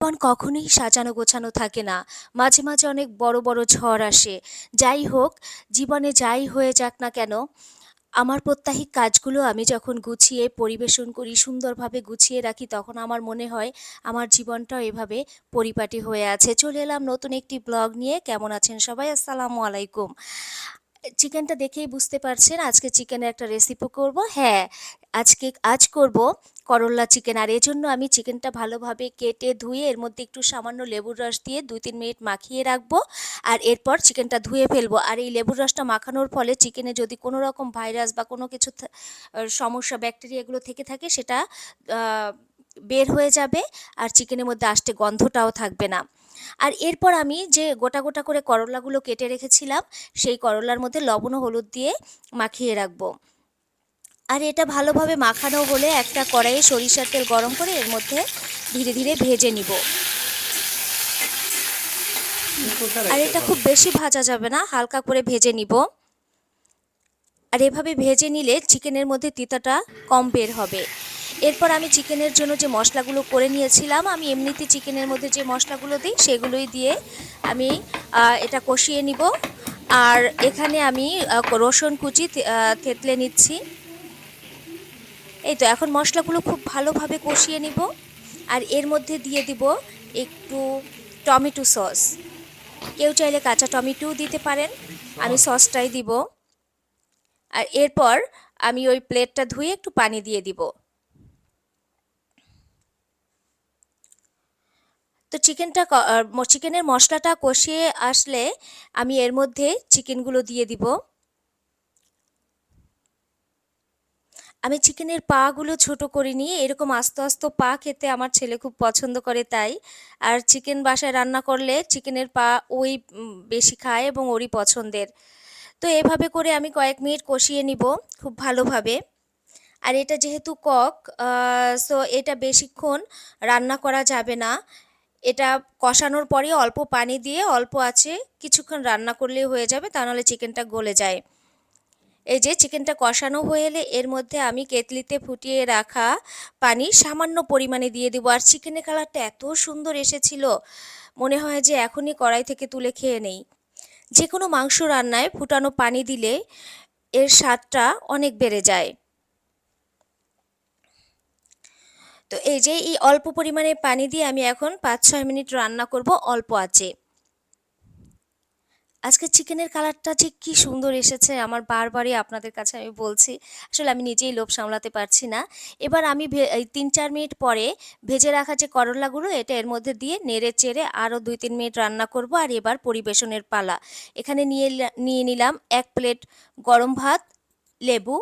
জীবন কখনোই সাজানো গোছানো থাকে না। মাঝে, মাঝে অনেক বড়, বড় ঝড় আসে। যাই হোক, জীবনে যাই হয়ে যাক না কেন, আমার প্রত্যাহিক কাজগুলো আমি যখন গুছিয়ে পরিবেশন করি, সুন্দরভাবে গুছিয়ে রাখি, তখন আমার মনে হয় আমার জীবনটাও এভাবে পরিপাটি হয়ে আছে। চলে এলাম নতুন একটি ব্লগ নিয়ে। কেমন আছেন সবাই? আসসালামু আলাইকুম। চিকেনটা দেখেই বুঝতে পারছেন আজকে চিকেনের একটা রেসিপি করব। হ্যাঁ, আজ করব করল্লা চিকেন। আর এজন্য আমি চিকেনটা ভালোভাবে কেটে ধুয়ে এর মধ্যে একটু সামান্য লেবুর রস দিয়ে ২-৩ মিনিট মাখিয়ে রাখবো। আর এরপর চিকেনটা ধুয়ে ফেলবো। আর এই লেবুর রসটা মাখানোর ফলে চিকেনে যদি কোনো রকম ভাইরাস বা কোনো কিছু সমস্যা, ব্যাকটেরিয়া এগুলো থেকে থাকে, সেটা আ বের হয়ে যাবে। আর চিকেনের মধ্যে আষ্টে গন্ধটাও থাকবে না। আর এরপর আমি যে গোটা, গোটা করে করলাগুলো কেটে রেখেছিলাম, সেই করলার মধ্যে লবণ ও হলুদ দিয়ে মাখিয়ে রাখবো। আর এটা ভালোভাবে মাখানো হলে একটা কড়াইয়ে সরিষার তেল গরম করে এর মধ্যে ধীরে, ধীরে ভেজে নিব। আর এটা খুব বেশি ভাজা যাবে না, হালকা করে ভেজে নিব। আর এভাবে ভেজে নিলে চিকেনের মধ্যে তিতাটা কম বের হবে। এরপর আমি চিকেনের জন্য যে মশলাগুলো করে নিয়েছিলাম, আমি এমনিতে চিকেনের মধ্যে যে মশলাগুলো দিই সেগুলোই দিয়ে আমি এটা কষিয়ে নিব। আর এখানে আমি রসুন কুচি থেতলে নিচ্ছি। এই তো এখন মশলাগুলো খুব ভালোভাবে কষিয়ে নিব। আর এর মধ্যে দিয়ে দিব একটু টমেটো সস। কেউ চাইলে কাঁচা টমেটোও দিতে পারেন, আমি সসটাই দিব। আর এরপর আমি ওই প্লেটটা ধুয়ে একটু পানি দিয়ে দিব। তো চিকেনের মশলাটা কষিয়ে আসলে আমি এর মধ্যে চিকেনগুলো দিয়ে দিব। আমি চিকেনের পাগুলো ছোট করে নিয়ে এরকম আস্ত আস্ত পা খেতে আমার ছেলে খুব পছন্দ করে, তাই। আর চিকেন বাসায় রান্না করলে চিকেনের পা ওই বেশি খায় এবং ওরই পছন্দের। তো এভাবে করে আমি কয়েক মিনিট কষিয়ে নিব খুব ভালোভাবে। আর এটা যেহেতু সো এটা বেশিক্ষণ রান্না করা যাবে না। এটা কষানোর পরে অল্প পানি দিয়ে অল্প আঁচে কিছুক্ষণ রান্না করলেই হয়ে যাবে, তা নাহলে চিকেনটা গলে যায়। এই যে চিকেনটা কষানো হয়ে এলে এর মধ্যে আমি কেতলিতে ফুটিয়ে রাখা পানি সামান্য পরিমাণে দিয়ে দেবো। আর চিকেনের কালারটা এত সুন্দর এসেছিল, মনে হয় যে এখনই কড়াই থেকে তুলে খেয়ে নেই। যে কোনো মাংস রান্নায় ফুটানো পানি দিলে এর স্বাদটা অনেক বেড়ে যায়। তো এই যে এই অল্প পরিমাণে পানি দিয়ে আমি এখন ৫-৬ মিনিট রান্না করব অল্প আঁচে। আজকে চিকেনের কালারটা যে কি সুন্দর এসেছে, আমার বারবারই আপনাদের কাছে আমি বলছি। আসলে আমি নিজেই লোভ সামলাতে পারছি না। এবার আমি এই ৩-৪ মিনিট পরে ভেজে রাখা যে করলাগুলো এটা এর মধ্যে দিয়ে নেড়ে চেড়ে আরও ২-৩ মিনিট রান্না করব। আর এবার পরিবেশনের পালা। এখানে নিয়ে নিলাম ১ প্লেট গরম ভাত, লেবু।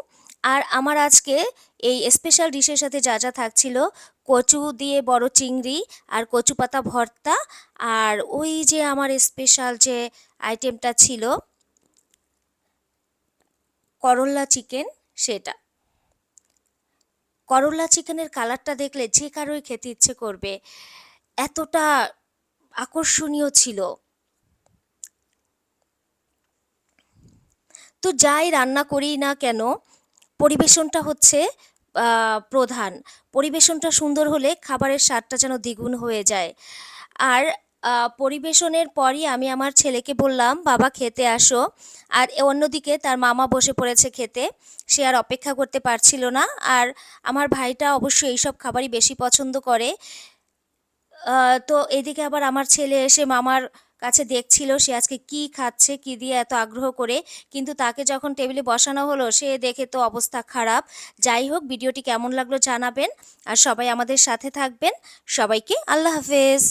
আর আমার আজকে এই স্পেশাল ডিশের সাথে যা যা থাকছিল, কচু দিয়ে বড় চিংড়ি আর কচু পাতা ভর্তা, আর ওই যে আমার স্পেশাল যে আইটেমটা ছিল করল্লা চিকেন, সেটা। করল্লা চিকেনের কালারটা দেখলে যে কারোই খেতে ইচ্ছে করবে, এতটা আকর্ষণীয় ছিল। তো যাই রান্না করি না কেন, পরিবেশনটা হচ্ছে প্রধান। পরিবেশনটা সুন্দর হলে খাবারের স্বাদটা যেন দ্বিগুণ হয়ে যায়। আর পরিবেশনের পরই আমি আমার ছেলেকে বললাম, "বাবা খেতে আসো।" আর অন্যদিকে তার মামা বসে পড়েছে খেতে। সে আর অপেক্ষা করতে পারছিল না। আর আমার ভাইটা অবশ্য এইসব খাবারই বেশি পছন্দ করে। আ তো এদিকে আবার আমার ছেলে এসে মামার কাছে দেখছিল সে আজকে কি খাচ্ছে, কি দিয়ে এত আগ্রহ করে। কিন্তু তাকে যখন টেবিলে বসানো হলো সে দেখে তো অবস্থা খারাপ। যাই হোক, ভিডিওটি কেমন লাগলো জানাবেন। আর সবাই আমাদের সাথে থাকবেন। সবাইকে আল্লাহ হাফেজ।